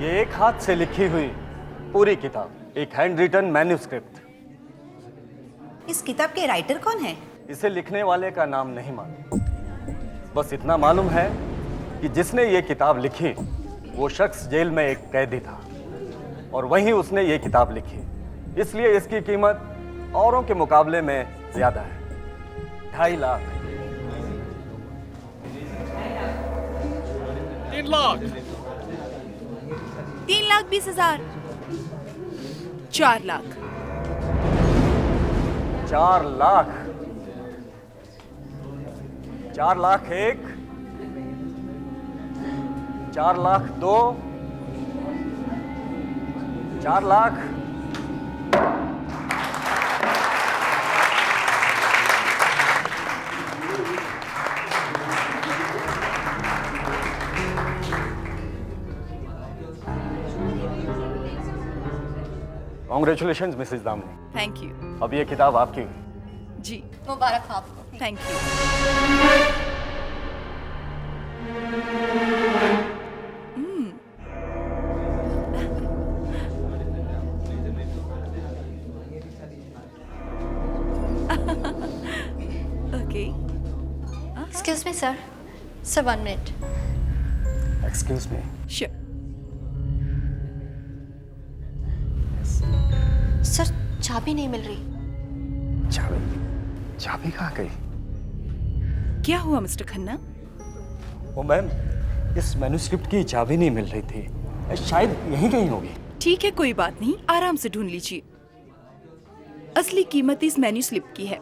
ये एक हाथ से लिखी हुई पूरी किताब, एक हैंड रिटन मैन्युस्क्रिप्ट। इस किताब के राइटर कौन है? इसे लिखने वाले का नाम नहीं मालूम, बस इतना मालूम है कि जिसने ये किताब लिखी वो शख्स जेल में एक कैदी था और वहीं उसने ये किताब लिखी, इसलिए इसकी कीमत औरों के मुकाबले में ज्यादा है। 2.5 lakh. 3 lakh. 3,20,000। 4 lakh. 4 lakh. 4 lakh 1, 4 lakh 2, 4 lakh. Congratulation Mrs Damini. Thank you. अब ये किताब आपकी। जी मुबारक हो आपको। Thank you. Okay. Excuse me sir, 1 minute. Excuse me. Sure. Sir चाबी नहीं मिल रही। चाबी? चाबी कहाँ गई? क्या हुआ मिस्टर खन्ना? ओ मैम, इस मैन्युस्क्रिप्ट की चाबी नहीं मिल रही थी, शायद यहीं कहीं होगी। ठीक है, कोई बात नहीं, आराम से ढूंढ लीजिए। असली कीमत इस मेन्यू स्लिप की है।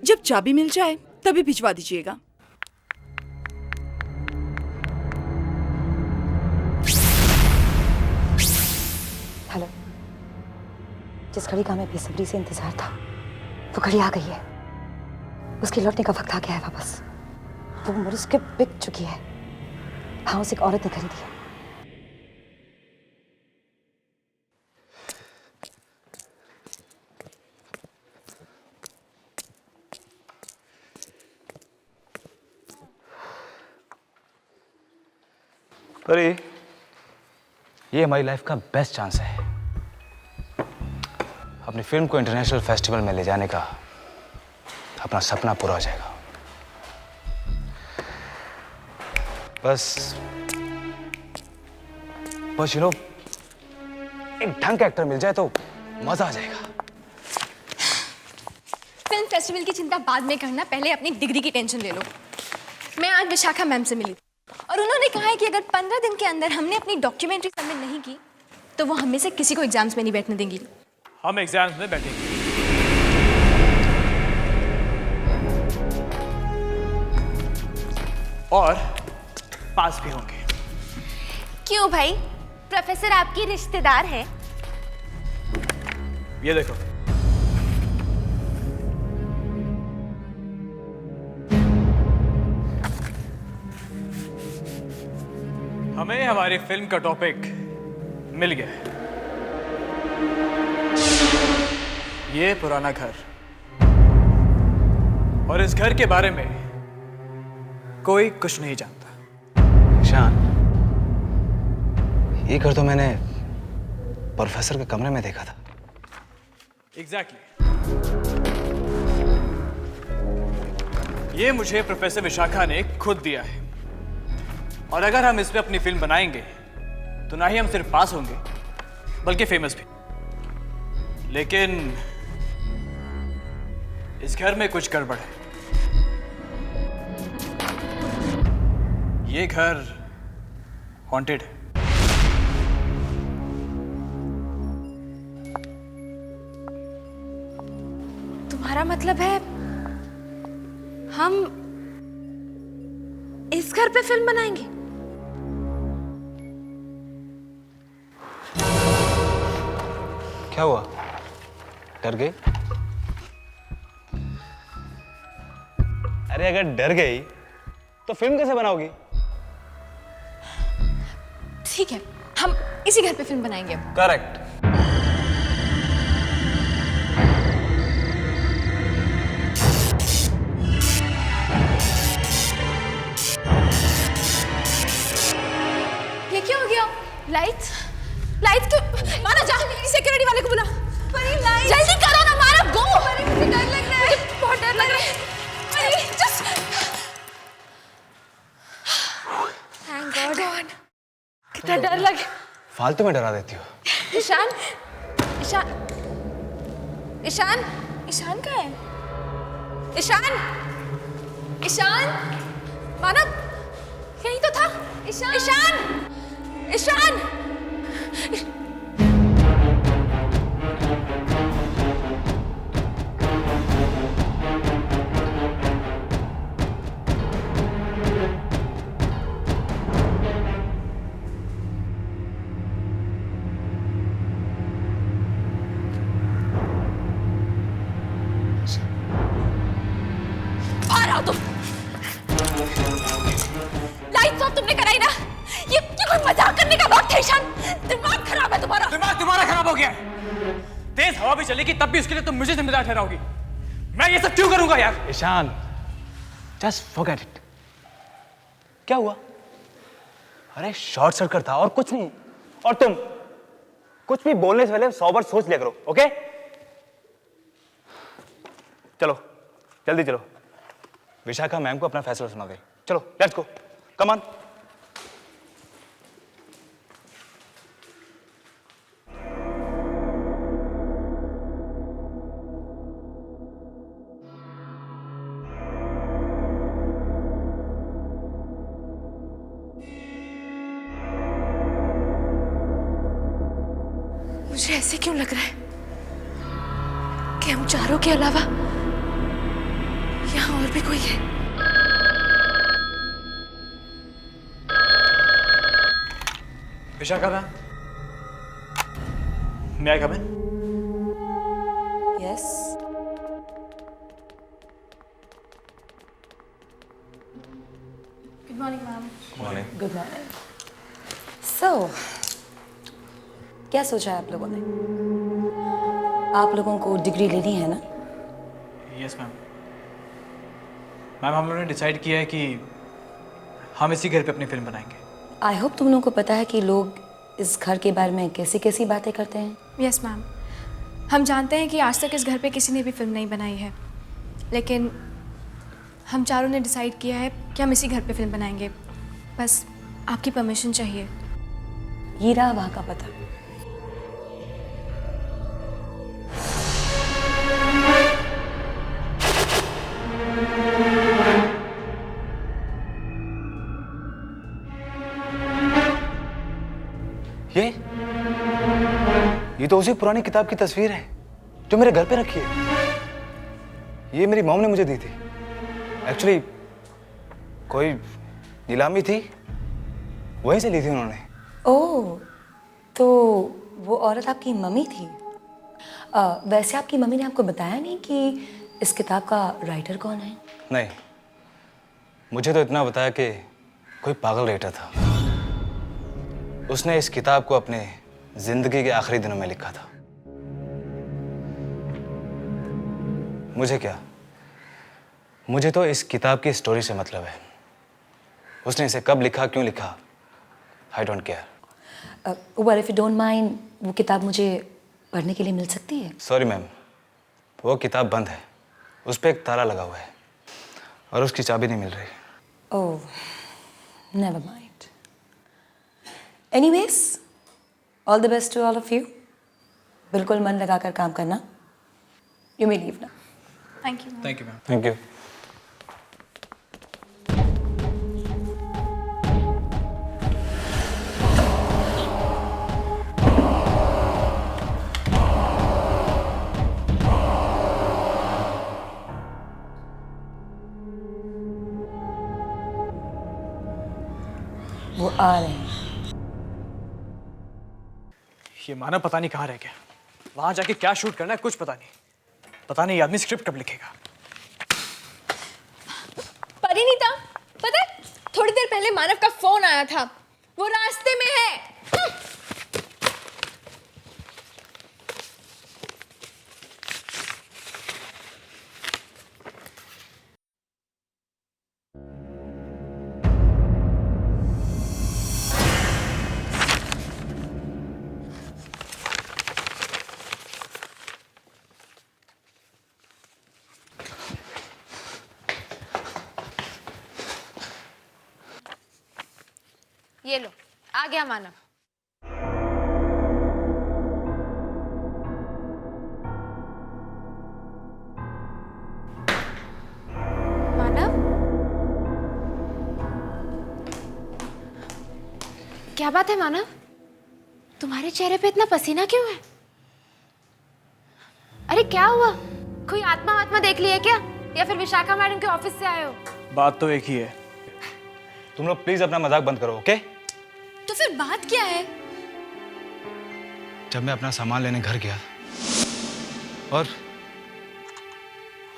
जब चाबी मिल जाए तभी भिजवा दीजिएगा। हेलो। जिस घड़ी का हमें बेसब्री से इंतजार था वो घड़ी आ गई है। उसके लौटने का वक्त आ गया है वापस। वो मुझसे बिक चुकी है। हाँ, उसे एक औरत ने खरीदी है। अरे ये हमारी लाइफ का बेस्ट चांस है अपनी फिल्म को इंटरनेशनल फेस्टिवल में ले जाने का। अपना सपना पूरा हो जाएगा। बस यू नो एक ढंग का एक्टर मिल जाए तो मजा आ जाएगा। फिल्म फेस्टिवल की चिंता बाद में करना, पहले अपनी डिग्री की टेंशन ले लो। मैं आज विशाखा मैम से मिली और उन्होंने कहा है कि अगर 15 दिन के अंदर हमने अपनी डॉक्यूमेंट्री सबमिट नहीं की तो वो हमें से किसी को एग्जाम्स में नहीं बैठने देंगी। हम एग्जाम्स में बैठेंगे। और पास भी होंगे। क्यों भाई, प्रोफेसर आपकी रिश्तेदार है? ये देखो, हमें हमारी फिल्म का टॉपिक मिल गया है। ये पुराना घर, और इस घर के बारे में कोई कुछ नहीं जानता। ईशान, ये घर तो मैंने प्रोफेसर के कमरे में देखा था। एग्जैक्टली। ये मुझे प्रोफेसर विशाखा ने खुद दिया है, और अगर हम इस पे अपनी फिल्म बनाएंगे तो ना ही हम सिर्फ पास होंगे बल्कि फेमस भी। लेकिन इस घर में कुछ गड़बड़ है। ये घर हॉन्टेड है। तुम्हारा मतलब है हम इस घर पे फिल्म बनाएंगे? क्या हुआ, डर गई? अरे अगर डर गई तो फिल्म कैसे बनाओगी? ठीक है, हम इसी घर पे फिल्म बनाएंगे। करेक्ट। लाइट्स लाइट्स क्यों? मानव जा सिक्योरिटी वाले को बुला। जल्दी करो ना मानव, गो। मुझे डर लग रहा है, बहुत डर लग रहा है। Just thank God. कितना डर लगे। फालतू में डरा देती हो। ईशान ईशान ईशान ईशान कहाँ है? ईशान ईशान मानव यही तो था। ईशान ईशान ईशान लाइट्स ऑफ तुमने कराई ना? ये कोई मजाक करने का वक्त है ईशान। दिमाग खराब है तुम्हारा। दिमाग तुम्हारा खराब हो गया। तेज हवा भी चलेगी तब भी उसके लिए तुम मुझे जिम्मेदार ठहराओगी। मैं ये सब क्यों करूंगा यार? Ishaan, just forget it. क्या हुआ? अरे शॉर्ट सर्किट था और कुछ नहीं। और तुम कुछ भी बोलने से पहले 100 बार सोच लिया करो, ओके? चलो जल्दी चलो। विशाखा मैम को अपना फैसला सुना दे। चलो लेट्स गो, कम ऑन। मुझे ऐसे क्यों लग रहा है कि हम चारों के अलावा यहाँ और भी कोई है। विशाखा मैम, मैं come in? Yes. Good morning ma'am. Good morning. So क्या सोचा है आप लोगों ने? आप लोगों को डिग्री लेनी है ना? Yes ma'am. मैम हम लोगों ने डिसाइड किया है कि हम इसी घर पे अपनी फिल्म बनाएंगे। आई होप तुम लोगों को पता है कि लोग इस घर के बारे में कैसी कैसी बातें करते हैं। यस मैम, हम जानते हैं कि आज तक इस घर पे किसी ने भी फिल्म नहीं बनाई है, लेकिन हम चारों ने डिसाइड किया है कि हम इसी घर पे फिल्म बनाएंगे। बस आपकी परमिशन चाहिए। ये रहा वहाँ का पता। ये तो उसी पुरानी किताब की तस्वीर है जो मेरे घर पे रखी है। ये मेरी मॉम ने मुझे दी थी। एक्चुअली कोई नीलामी थी, वहीं से ली थी उन्होंने। ओह, तो वो औरत आपकी मम्मी थी। वैसे आपकी मम्मी ने आपको बताया नहीं कि इस किताब का राइटर कौन है? नहीं, मुझे तो इतना बताया कि कोई पागल राइटर था। उसने इस किताब को अपने जिंदगी के आखिरी दिनों में लिखा था। मुझे क्या, मुझे तो इस किताब की स्टोरी से मतलब है। उसने इसे कब लिखा, क्यों लिखा, I don't care. Well if you don't mind, वो किताब मुझे पढ़ने के लिए मिल सकती है? सॉरी मैम, वो किताब बंद है। उस पर एक ताला लगा हुआ है और उसकी चाबी नहीं मिल रही। Oh, never mind. Anyways, all the best to all of you. बिल्कुल मन लगाकर काम करना। You may leave now. Thank you. Thank you ma'am. Thank you. वो आ रहे हैं। ये मानव पता नहीं कहाँ रह गया। वहां जाके क्या शूट करना है कुछ पता नहीं। पता नहीं ये आदमी स्क्रिप्ट कब लिखेगा। परिणीता, पता है थोड़ी देर पहले मानव का फोन आया था, वो रास्ते में है। ये लो, आ गया मानव। मानव, क्या बात है मानव? तुम्हारे चेहरे पे इतना पसीना क्यों है? अरे क्या हुआ? कोई आत्मा वात्मा देख ली है क्या? या फिर विशाखा मैडम के ऑफिस से आए हो? बात तो एक ही है। तुम लोग प्लीज अपना मजाक बंद करो, ओके? तो फिर बात क्या है? जब मैं अपना सामान लेने घर गया और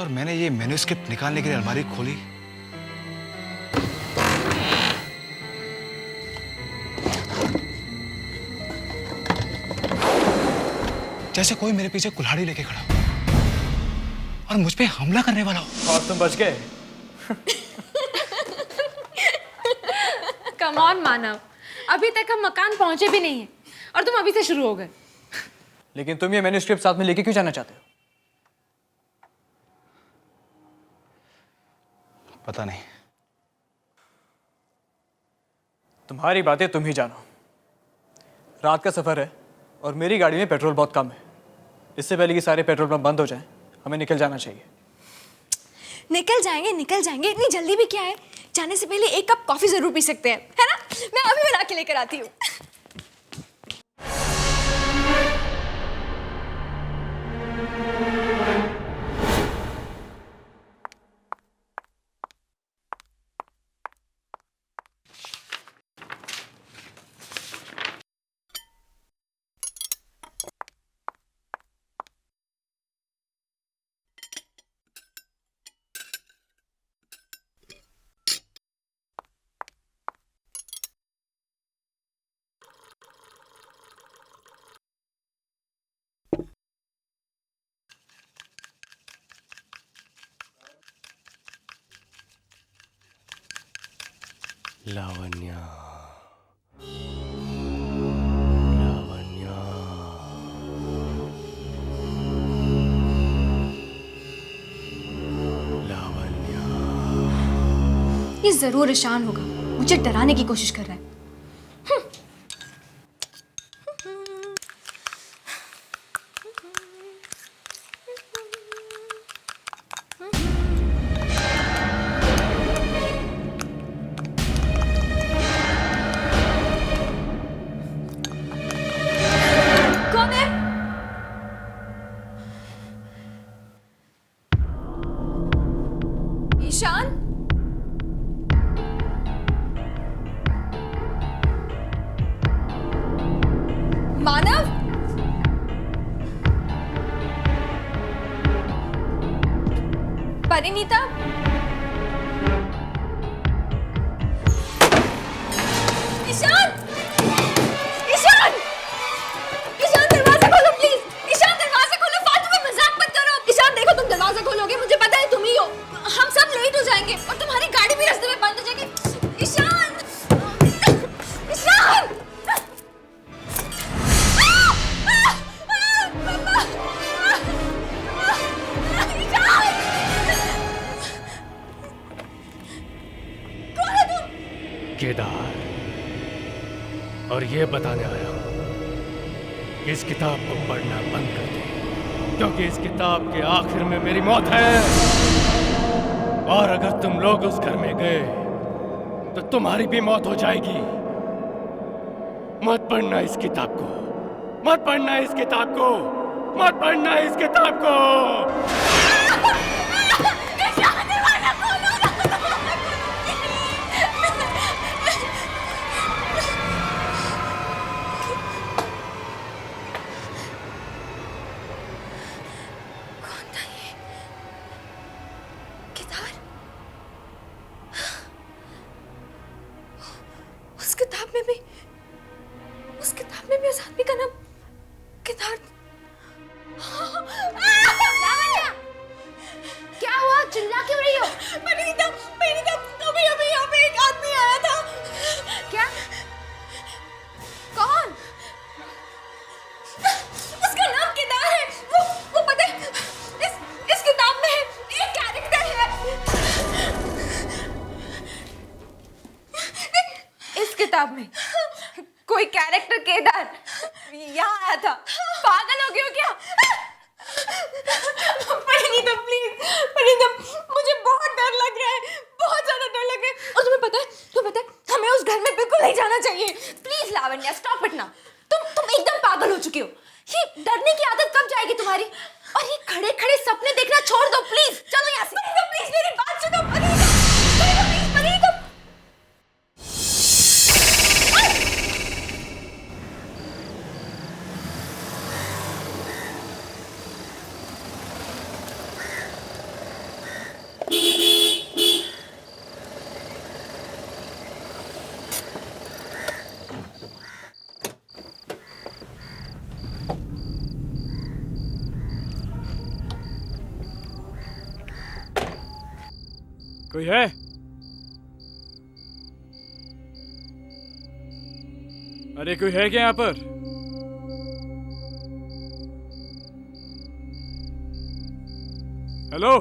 मैंने ये मैन्युस्क्रिप्ट निकालने के लिए अलमारी खोली, जैसे कोई मेरे पीछे कुल्हाड़ी लेके खड़ा हो और मुझ पे हमला करने वाला हो। और तुम बच गए। कम ऑन मानव, अभी तक हम मकान पहुंचे भी नहीं हैं और तुम अभी से शुरू हो गए। लेकिन तुम ये मैन्युस्क्रिप्ट साथ में लेके क्यों जाना चाहते हो? पता नहीं। तुम्हारी बातें तुम ही जानो। रात का सफर है और मेरी गाड़ी में पेट्रोल बहुत कम है। इससे पहले कि सारे पेट्रोल पंप बंद हो जाएं, हमें निकल जाना चाहिए। निकल जाएंगे, इतनी जल्दी भी क्या है? जाने से पहले एक कप कॉफी जरूर पी सकते हैं, है ना? मैं अभी बना के लेकर आती हूँ। लावण्या, ये जरूर ईशान होगा, मुझे डराने की कोशिश कर रहा है। कौन है? ईशान? मानव? परिणीता? ईशान! ईशान! ईशान दरवाजा खोलो प्लीज! ईशान दरवाजा खोलो, फालतू में मजाक मत करो! ईशान देखो, तुम दरवाजा खोलोगे मुझे पता है तुम ही हो। हम सब लेट हो जाएंगे और तुम्हारी गाड़ी भी रास्ते में बंद हो जाएगी। ईशान! ईशान! केदार, और ये बताने आया हूं कि इस किताब को पढ़ना बंद कर दे, क्योंकि इस किताब के आखिर में मेरी मौत है। और अगर तुम लोग उस घर में गए तो तुम्हारी भी मौत हो जाएगी। मत पढ़ना इस किताब को, मत पढ़ना इस किताब को, मत पढ़ना इस किताब को। उस किताब में भी उस आदमी का नाम केदार। क्या हुआ? चिल्ला क्यों रही हो? परिणीता, अभी यहाँ पे एक आदमी आया था। क्या? कौन? उसका नाम केदार है। वो पता है, इस किताब में एक कैरेक्टर है। इस इस किताब में कोई कैरेक्टर केदार यहाँ आया था। पागल हो गए हो क्या? परिणीता प्लीज, परिणीता मुझे बहुत डर लग रहा है, बहुत ज्यादा डर लग रहा है। और तुम्हें पता है हमें उस घर में बिल्कुल नहीं जाना चाहिए। प्लीज लावण्या स्टॉप इट ना। तुम एकदम पागल हो चुके हो। ये डरने की आदत कब जाएगी तुम्हारी? और ये खड़े खड़े सपने देखना छोड़ दो प्लीज। चलो यहाँ से। प्लीज मेरी बात सुनो। परिणीता कोई है? अरे कोई है क्या यहाँ पर? हेलो?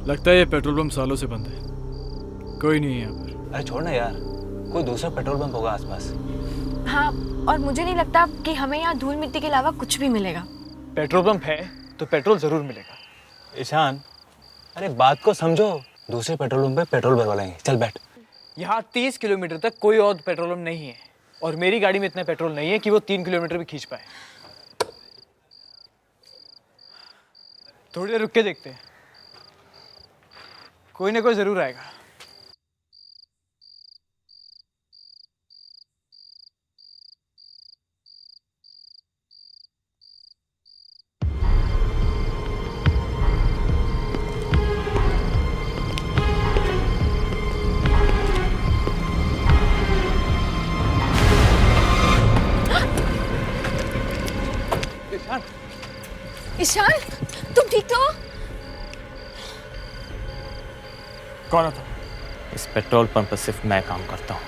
लगता है ये पेट्रोल पंप सालों से बंद है। कोई नहीं है यहाँ पर। अरे छोड़ ना यार, कोई दूसरा पेट्रोल पंप होगा आसपास। हाँ, और मुझे नहीं लगता कि हमें यहाँ धूल मिट्टी के अलावा कुछ भी मिलेगा। पेट्रोल पंप है तो पेट्रोल जरूर मिलेगा। ईशान, अरे बात को समझो। दूसरे पेट्रोल पंप पे पेट्रोल भरवा लेंगे। चल बैठ। यहाँ 30 किलोमीटर तक कोई और पेट्रोल पंप नहीं है और मेरी गाड़ी में इतना पेट्रोल नहीं है कि वो 3 किलोमीटर भी खींच पाए। थोड़ी देर रुक के देखते हैं, कोई ना कोई जरूर आएगा। ईशान, तुम ठीक तो हो? कौन था? इस पेट्रोल पंप पर सिर्फ मैं काम करता हूँ,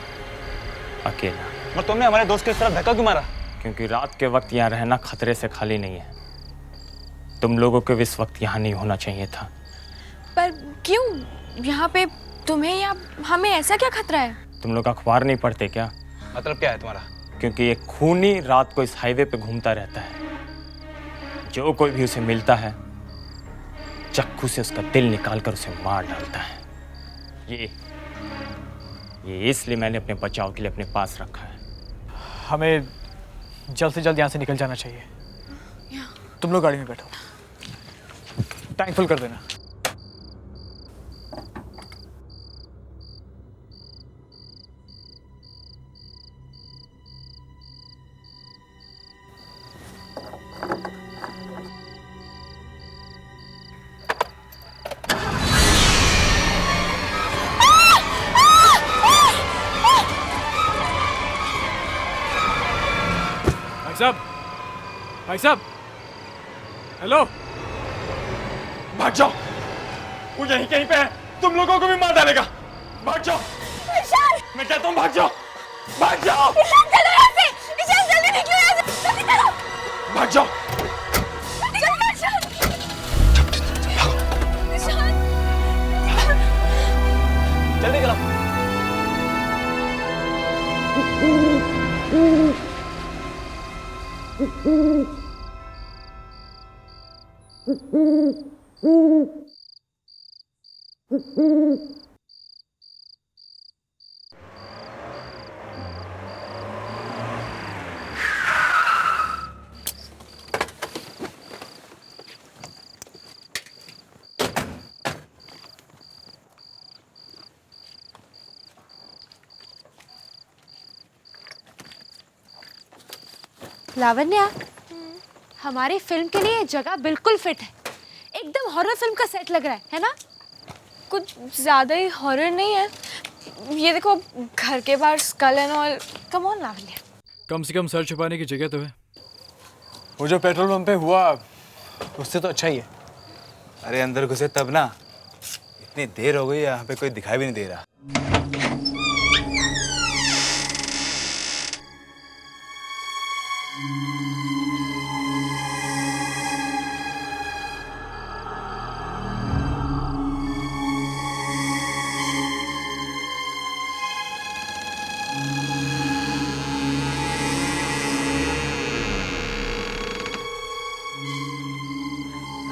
अकेला। और तुमने हमारे दोस्त के इस तरफ धक्का क्यों मारा? क्योंकि रात के वक्त यहाँ रहना खतरे से खाली नहीं है। तुम लोगों को इस वक्त यहाँ नहीं होना चाहिए था। पर क्यों? यहाँ पे तुम्हें या हमें ऐसा क्या खतरा है? तुम लोग अखबार नहीं पढ़ते क्या? मतलब क्या है तुम्हारा? क्योंकि एक खूनी रात को इस हाईवे पे घूमता रहता है। जो कोई भी उसे मिलता है चाकू से उसका दिल निकालकर उसे मार डालता है। ये इसलिए मैंने अपने बचाव के लिए अपने पास रखा है। हमें जल्द से जल्द यहाँ से निकल जाना चाहिए। तुम लोग गाड़ी में बैठो, टैंक फुल कर देना। भाई साहब, हेलो। भाग जाओ, वो यहीं कहीं पे है, तुम लोगों को भी मार डालेगा। भाग जाओ। मैं कहता हूँ भाग जाओ, भाग जाओ। चलो यहाँ से, जल्दी निकलो यहाँ से, जल्दी चलो। भाग जाओ। जल्दी चलो। लावण्या, हमारी फिल्म के लिए जगह बिल्कुल फिट है। एकदम हॉरर फिल्म का सेट लग रहा है ना? कुछ ज्यादा ही हॉरर नहीं है। ये देखो, घर के बाहर स्कल and all. Come on Lavanya. कम से कम सर छुपाने की जगह तो है। वो जो पेट्रोल पंप पे हुआ उससे तो अच्छा ही है। अरे अंदर घुसे तब ना, इतनी देर हो गई यहाँ पे कोई दिखाई भी नहीं दे रहा।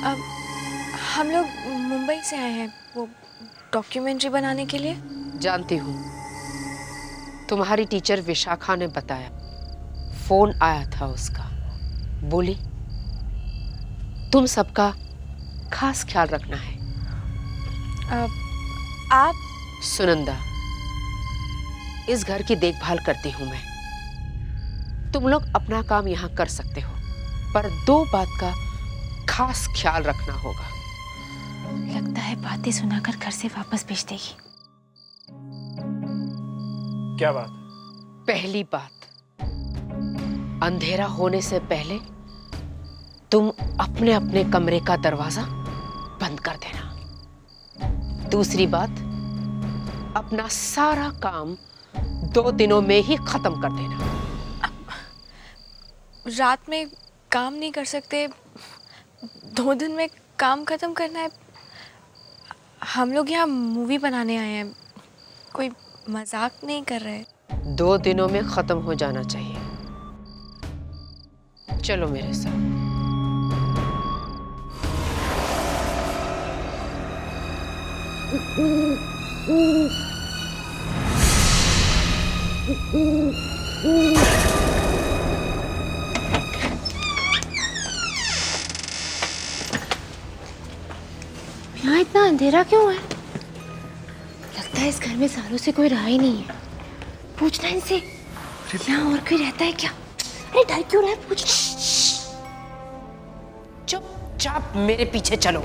अब हम लोग मुंबई से आए हैं वो डॉक्यूमेंट्री बनाने के लिए। जानती हूँ, तुम्हारी टीचर विशाखा ने बताया, फोन आया था उसका। बोली तुम सबका खास ख्याल रखना है। आप सुनंदा, इस घर की देखभाल करती हूँ मैं। तुम लोग अपना काम यहाँ कर सकते हो, पर 2 बात का खास ख्याल रखना होगा। लगता है बातें सुनाकर घर से वापस भेज देगी। क्या बात? पहली बात, अंधेरा होने से पहले तुम अपने अपने कमरे का दरवाजा बंद कर देना। दूसरी बात, अपना सारा काम 2 दिनों में ही खत्म कर देना। रात में काम नहीं कर सकते, 2 दिन में काम खत्म करना है। हम लोग यहाँ मूवी बनाने आए हैं, कोई मजाक नहीं कर रहे। 2 दिनों में खत्म हो जाना चाहिए। चलो मेरे साथ। यहाँ इतना अंधेरा क्यों है? लगता है इस घर में सालों से कोई रहा ही नहीं है। पूछना इनसे, यहाँ और कोई रहता है क्या? अरे डर क्यों रहा है? पूछना। चुपचाप मेरे पीछे चलो।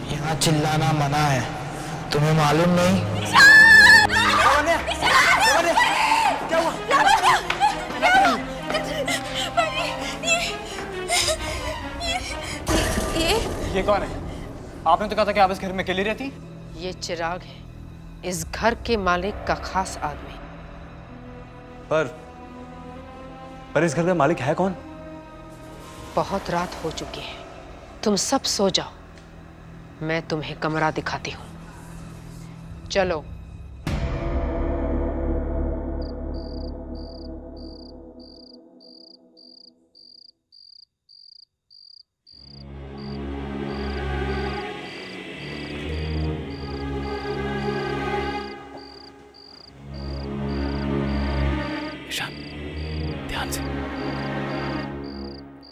यहाँ चिल्लाना मना है, तुम्हें मालूम नहीं? क्या हुआ? ये कौन है? आपने तो कहा था कि आप इस घर में अकेली रहती। ये चिराग है, इस घर के मालिक का खास आदमी। पर इस घर का मालिक है कौन? बहुत रात हो चुकी है, तुम सब सो जाओ। मैं तुम्हें कमरा दिखाती हूँ। चलो। ईशान, ध्यान से,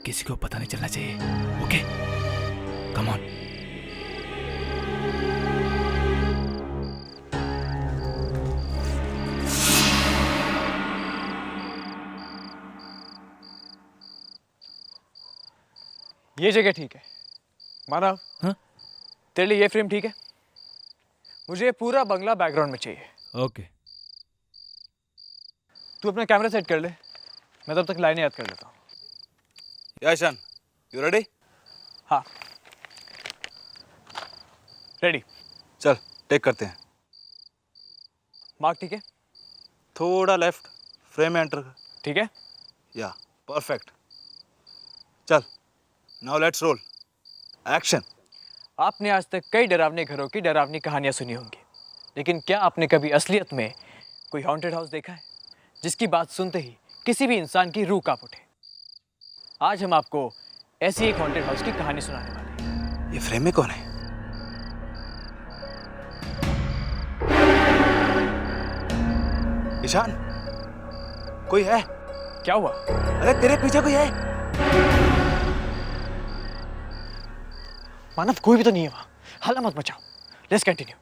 किसी को पता नहीं चलना चाहिए। Okay, come on. ये जगह ठीक है मानव। हाँ? तेरे लिए ये फ्रेम ठीक है? मुझे ये पूरा बंगला बैकग्राउंड में चाहिए। ओके। तू अपना कैमरा सेट कर ले, मैं तब तक लाइनें याद कर लेता हूँ। Ishaan, you ready? हाँ, रेडी। चल टेक करते हैं। मार्क ठीक है? थोड़ा लेफ्ट, फ्रेम में एंटर कर। ठीक है। या परफेक्ट। चल, नाउ लेट्स रोल। एक्शन। आपने आज तक कई डरावने घरों की डरावनी कहानियां सुनी होंगी, लेकिन क्या आपने कभी असलियत में कोई हॉन्टेड हाउस देखा है? जिसकी बात सुनते ही किसी भी इंसान की रूह कांप उठे। आज हम आपको ऐसी एक हॉन्टेड हाउस की कहानी सुनाने वाले हैं। ये फ्रेम में कौन है? ईशान, कोई है? क्या हुआ? अरे तेरे पीछे कोई है? मानव, कोई भी तो नहीं है वहां। हल्ला मत मचाओ। Let's continue.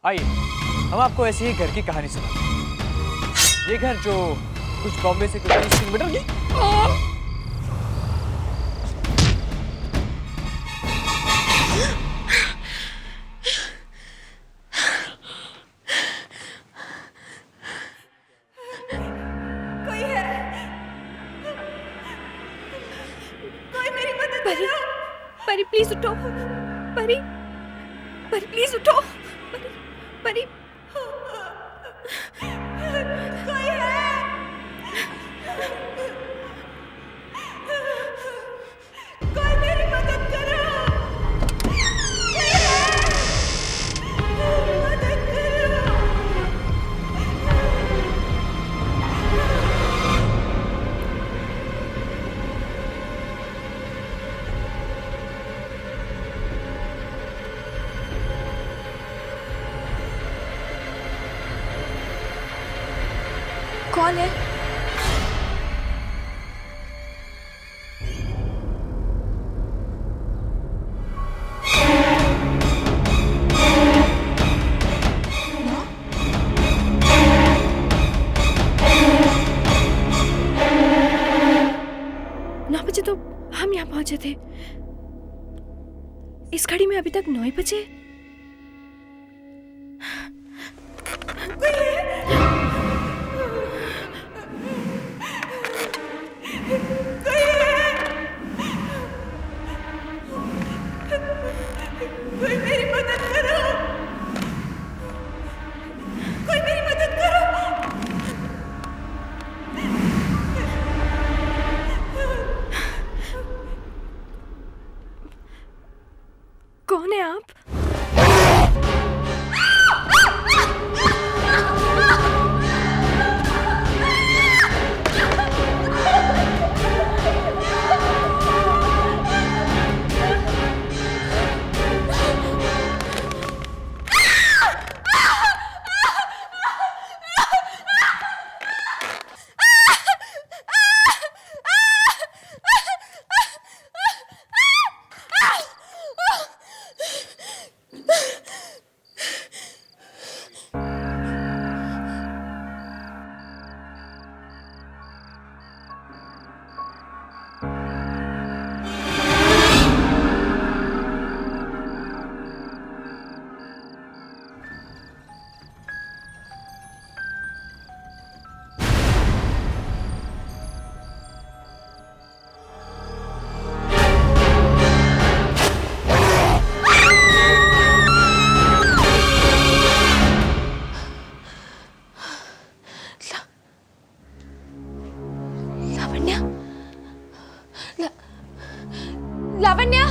आइए हम आपको ऐसी ही घर की कहानी सुनाते हैं। ये घर जो कुछ बॉम्बे से कुछ 30 किलोमीटर की परी प्लीज उठो। परी, परी प्लीज उठो। परी, कोई है? कोई मेरी मदद करो। मदद करो। कौन है? नौ बजे तो हम यहाँ पहुंचे थे। इस घड़ी में अभी तक 9 बजे। कोई मेरी मदद करो। कोई मेरी मदद करो। कौन है आप? लावण्या,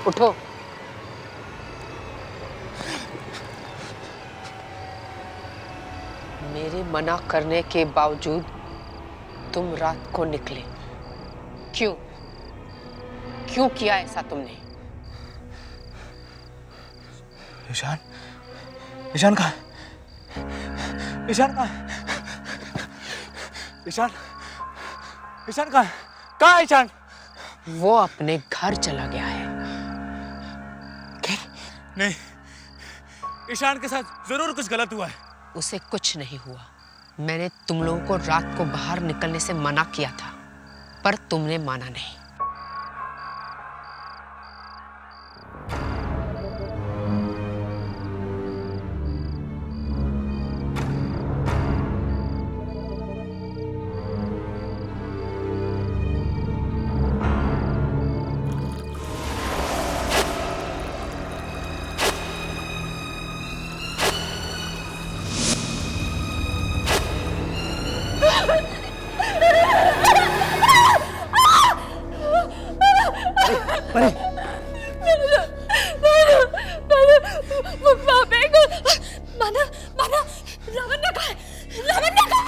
उठो। मेरे मना करने के बावजूद तुम रात को निकले। क्यों? क्यों किया ऐसा तुमने? ईशान, ईशान कहाँ? ईशान कहाँ? ईशान, ईशान कहाँ? कहाँ है ईशान? वो अपने घर चला गया है। नहीं, ईशान के साथ जरूर कुछ गलत हुआ है। उसे कुछ नहीं हुआ। मैंने तुम लोगों को रात को बाहर निकलने से मना किया था, पर तुमने माना नहीं।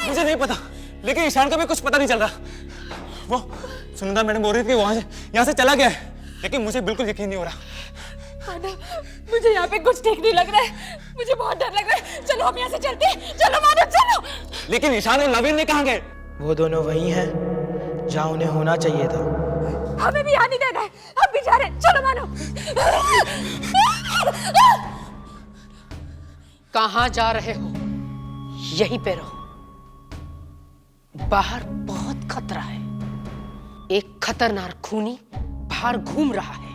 मुझे नहीं पता, लेकिन ईशान का भी कुछ पता नहीं चल रहा। वो सुनंदा मैडम बोल रही थी कि वहां से यहाँ से चला गया है, लेकिन मुझे बिल्कुल यकीन नहीं हो रहा। मुझे यहाँ पे कुछ ठीक नहीं लग रहा है, मुझे बहुत डर लग रहा है। चलो हम यहाँ से चलते हैं, चलो मानो चलो। लेकिन ईशान और नवीन ने कहाँ गए? वो दोनों वही हैं जहाँ उन्हें होना चाहिए था। हमें भी यहाँ नहीं देना है, हम भी जा रहे हैं, चलो मानो। कहाँ जा रहे हो? यहीं पे रहो। बाहर बहुत खतरा है। एक खतरनाक खूनी बाहर घूम रहा है।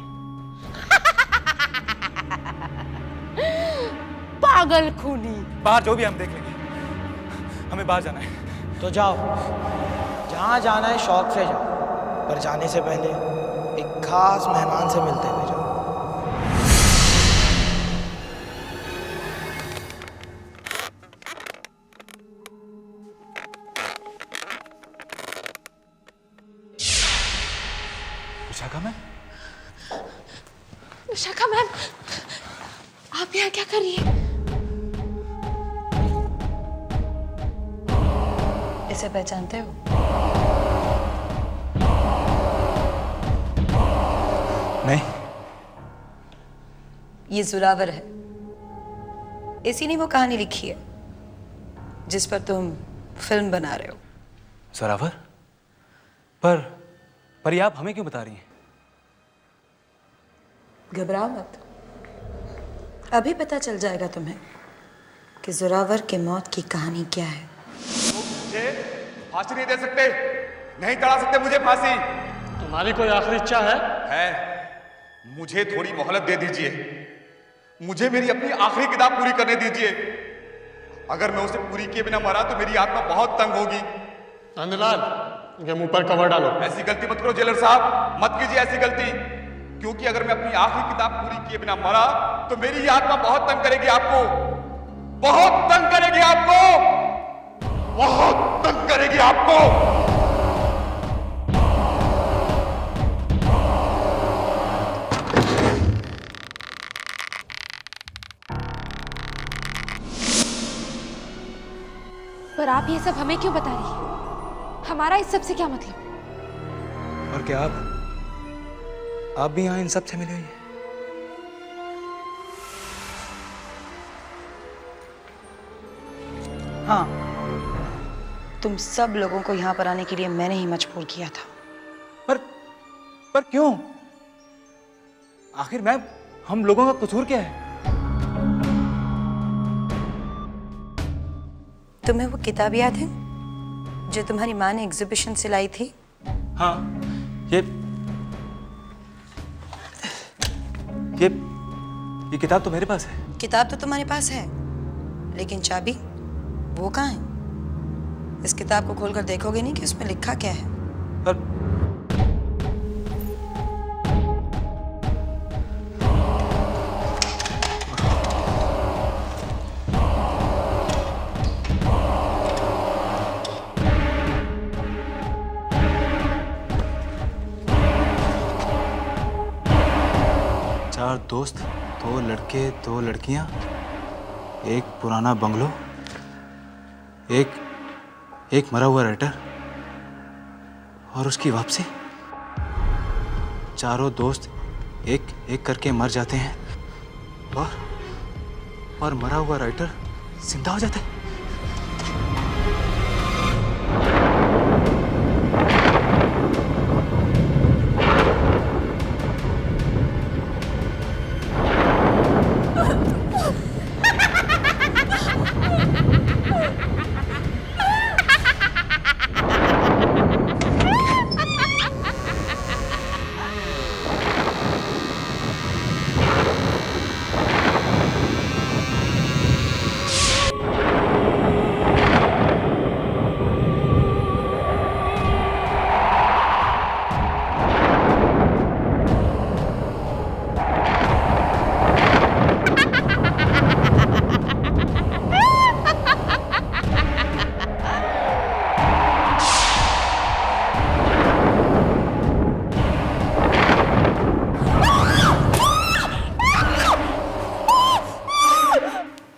पागल खूनी। बाहर जो भी हम देख लेंगे, हमें बाहर जाना है। तो जाओ, जहाँ जाना है शौक से जाओ, पर जाने से पहले एक खास मेहमान से मिलते हुए जाओ। विशाखा मैम? विशाखा मैम, आप यहाँ क्या कर रही हैं? इसे पहचानते हो? नहीं। ये जोरावर है। इसी ने वो कहानी लिखी है जिस पर तुम फिल्म बना रहे हो। जोरावर? पर ये आप हमें क्यों बता रही हैं? घबराओ मत, अभी पता चल जाएगा तुम्हें कि जोरावर के मौत की कहानी क्या है। मुझे फांसी नहीं दे सकते, नहीं चढ़ा सकते मुझे फांसी। तुम्हारी कोई आखिरी इच्छा है? मुझे थोड़ी मोहलत दे दीजिए, मुझे मेरी अपनी आखिरी किताब पूरी करने दीजिए। अगर मैं उसे पूरी किए बिना मरा तो मेरी आत्मा बहुत तंग होगी। नंदलाल, इनके मुंह पर कवर डालो। ऐसी गलती मत करो जेलर साहब, मत कीजिए ऐसी गलती, क्योंकि अगर मैं अपनी आखिरी किताब पूरी किए बिना मरा तो मेरी ये आत्मा बहुत तंग करेगी आपको, बहुत तंग करेगी आपको, बहुत तंग करेगी आपको। पर आप ये सब हमें क्यों बता रही हैं? हमारा इस सब से क्या मतलब? और क्या आप भी यहाँ इन सब से मिले हुई हैं? हाँ, तुम सब लोगों को यहाँ पर आने के लिए मैंने ही मजबूर किया था। पर क्यों? आखिर मैम, हम लोगों का कसूर क्या है? तुम्हें वो किताब याद है जो तुम्हारी माँ ने एग्जीबिशन से लाई थी? हाँ, ये किताब तो मेरे पास है। किताब तो तुम्हारे पास है, लेकिन चाबी वो कहाँ है? इस किताब को खोलकर देखोगे नहीं कि उसमें लिखा क्या है? पर चार दोस्त, 2 लड़के 2 लड़कियां, एक पुराना बंगलो, एक मरा हुआ राइटर और उसकी वापसी। चारों दोस्त एक एक करके मर जाते हैं और मरा हुआ राइटर जिंदा हो जाता है।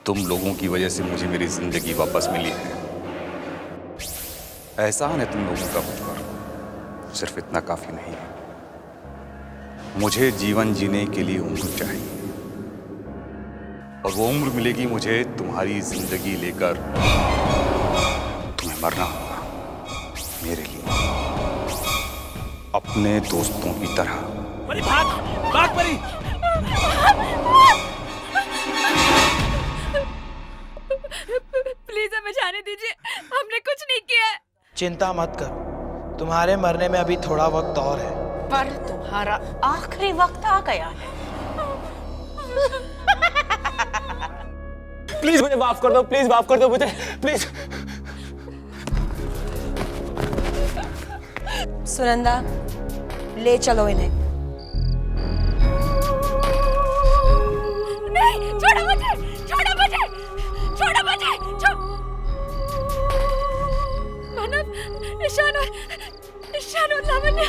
तुम लोगों की वजह से मुझे मेरी जिंदगी वापस मिली है। एहसान है तुम लोगों का मुझ पर, सिर्फ इतना काफी नहीं है। मुझे जीवन जीने के लिए उम्र चाहिए, और वो उम्र मिलेगी मुझे तुम्हारी जिंदगी लेकर। तुम्हें मरना होगा मेरे लिए, अपने दोस्तों की तरह। परी भाग, भाग परी। प्लीज हमें जाने दीजिए, हमने कुछ नहीं किया है। चिंता मत करो, तुम्हारे मरने में अभी थोड़ा वक्त और है। पर तुम्हारा आखिरी वक्त आ गया है। प्लीज मुझे माफ कर दो, प्लीज माफ कर दो मुझे, प्लीज। सुनंदा, ले चलो इन्हें। नहीं, छोड़ो मुझे, छोड़ो मुझे, छोड़ो मुझे, मानव, ईशान और लावण्य।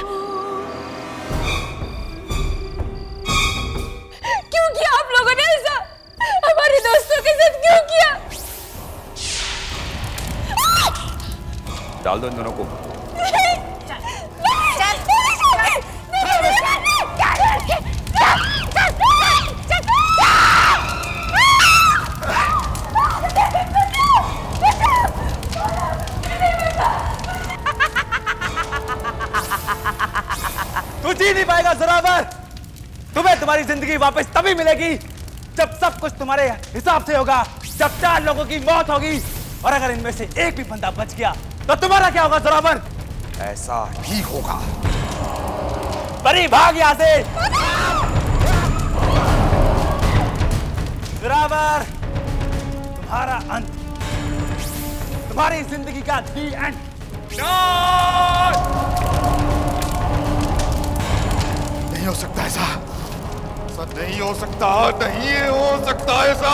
क्यों किया आप लोगों ने ऐसा? हमारे दोस्तों के साथ क्यों किया? डाल दो इन दोनों को। तू जी नहीं पाएगा ज़ोरावर। तुम्हें तुम्हारी जिंदगी वापस तभी मिलेगी जब सब कुछ तुम्हारे हिसाब से होगा, जब 4 लोगों की मौत होगी, और अगर इनमें से एक भी बंदा बच गया तो तुम्हारा क्या होगा ज़ोरावर? ऐसा ही होगा। परी भाग यहां से। ज़ोरावर, तुम्हारा अंत, तुम्हारी जिंदगी का दी एंड। नहीं हो सकता ऐसा, नहीं हो सकता, नहीं हो सकता ऐसा।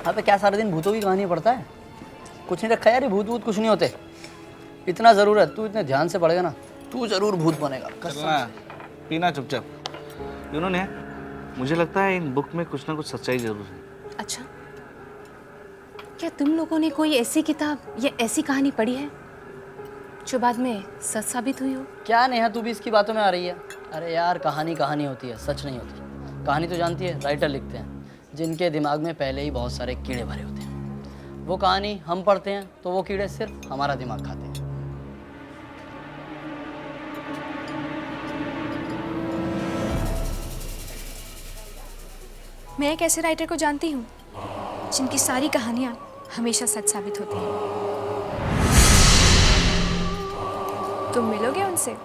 अबे क्या सारे दिन भूतों की कहानी पढ़ता है? कुछ नहीं रखा यार, ये भूत कुछ नहीं होते। इतना ज़रूर है, तू इतने ध्यान से पढ़ेगा ना, तू ज़रूर भूत बनेगा। चलना, पीना चुपचाप। इन्होंने, मुझे लगता है इन बुक में कुछ ना कुछ सच्चाई जरूर है। अच्छा, क्या तुम लोगों ने कोई ऐसी किताब या ऐसी कहानी पढ़ी है जो बाद में सच साबित हुई हो? क्या नेहा, तू भी इसकी बातों में आ रही है? अरे यार, कहानी कहानी होती है, सच नहीं होती। कहानी तो जानती है, राइटर लिखते हैं जिनके दिमाग में पहले ही बहुत सारे कीड़े भरे होते हैं। वो कहानी हम पढ़ते हैं तो वो कीड़े सिर्फ हमारा दिमाग खाते हैं। मैं एक ऐसे राइटर को जानती हूँ जिनकी सारी कहानियाँ हमेशा सच साबित होती हैं। तुम मिलोगे उनसे?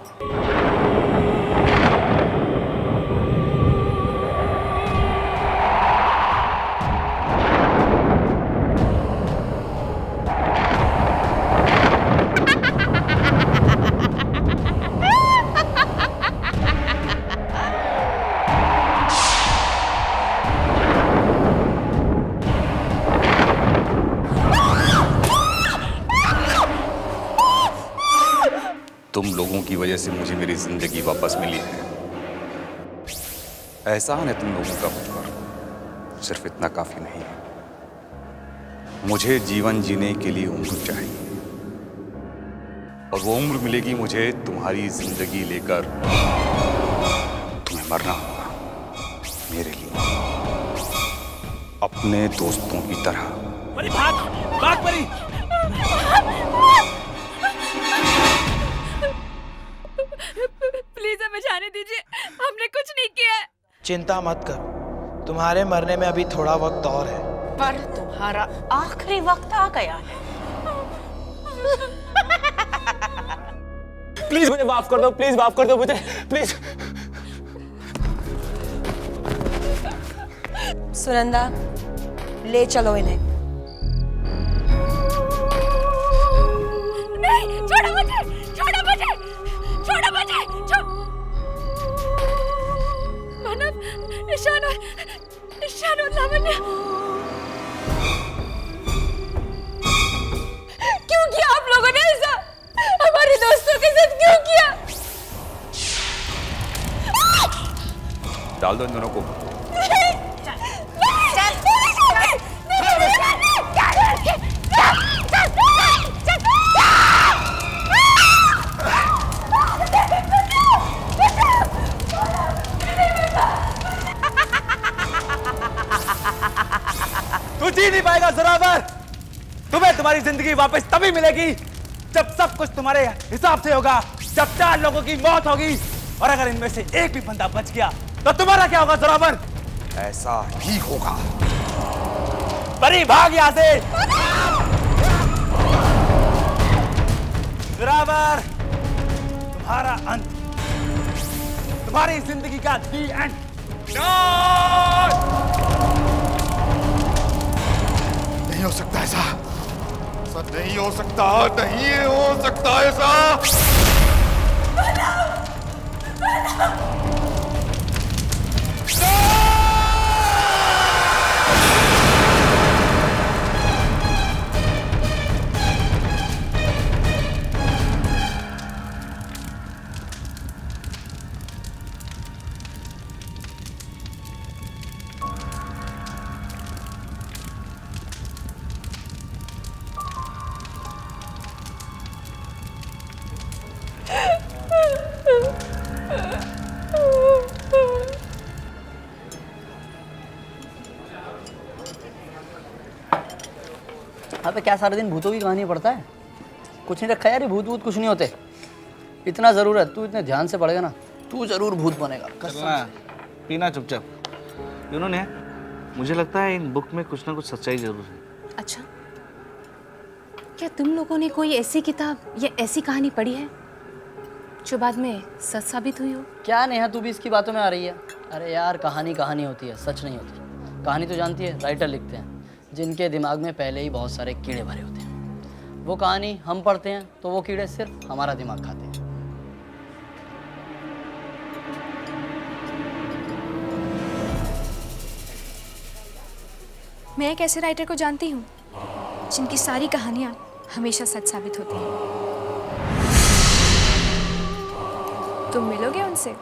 तुम लोगों की वजह से मुझे मेरी जिंदगी वापस मिली है। एहसान है तुम लोगों का मुझ पर, सिर्फ इतना काफी नहीं है। मुझे जीवन जीने के लिए उम्र चाहिए, और वो उम्र मिलेगी मुझे तुम्हारी जिंदगी लेकर। तुम्हें मरना होगा मेरे लिए, अपने दोस्तों की तरह। परी भाग, भाग परी। प्लीज हमें जाने दीजिए, हमने कुछ नहीं किया है। चिंता मत करो, तुम्हारे मरने में अभी थोड़ा वक्त और है। पर तुम्हारा आखिरी वक्त आ गया है। प्लीज मुझे माफ कर दो, प्लीज माफ कर दो मुझे, प्लीज। सुनंदा, ले चलो इन्हें। नहीं, छोड़ो मुझे, छोड़ो मुझे, छोड़ो मुझे, मानव, ईशान और लावण्य, क्यों किया आप लोगों ने ऐसा? हमारे दोस्तों के साथ क्यों किया? डाल दो इन दोनों को। तू जी नहीं पाएगा जोरावर। तुम्हें तुम्हारी जिंदगी वापस तभी मिलेगी जब सब कुछ तुम्हारे हिसाब से होगा, जब 4 लोगों की मौत होगी, और अगर इनमें से एक भी बंदा बच गया तो तुम्हारा क्या होगा जोरावर? ऐसा ही होगा। परी भाग यहां से। जोरावर, तुम्हारा अंत, तुम्हारी जिंदगी का दी एंड। नहीं हो सकता ऐसा, नहीं हो सकता, नहीं हो सकता ऐसा। हाँ, पे क्या सारे दिन भूतों की कहानी पढ़ता है? कुछ नहीं रखा यार, ये भूत भूत कुछ नहीं होते। इतना ज़रूर है, तू इतने ध्यान से पढ़ेगा ना, तू ज़रूर भूत बनेगा। चलना, पीना चुपचाप। उन्होंने, मुझे लगता है इन बुक में कुछ ना कुछ सच्चाई जरूर है। अच्छा, क्या तुम लोगों ने कोई ऐसी किताब या ऐसी कहानी पढ़ी है जो बाद में सच साबित हुई हो? क्या नेहा, तू भी इसकी बातों में आ रही है? अरे यार, कहानी कहानी होती है, सच नहीं होती। कहानी तो जानती है, राइटर लिखते हैं जिनके दिमाग में पहले ही बहुत सारे कीड़े भरे होते हैं। वो कहानी हम पढ़ते हैं तो वो कीड़े सिर्फ हमारा दिमाग खाते हैं। मैं एक ऐसे राइटर को जानती हूँ जिनकी सारी कहानियाँ हमेशा सच साबित होती हैं। तुम मिलोगे उनसे?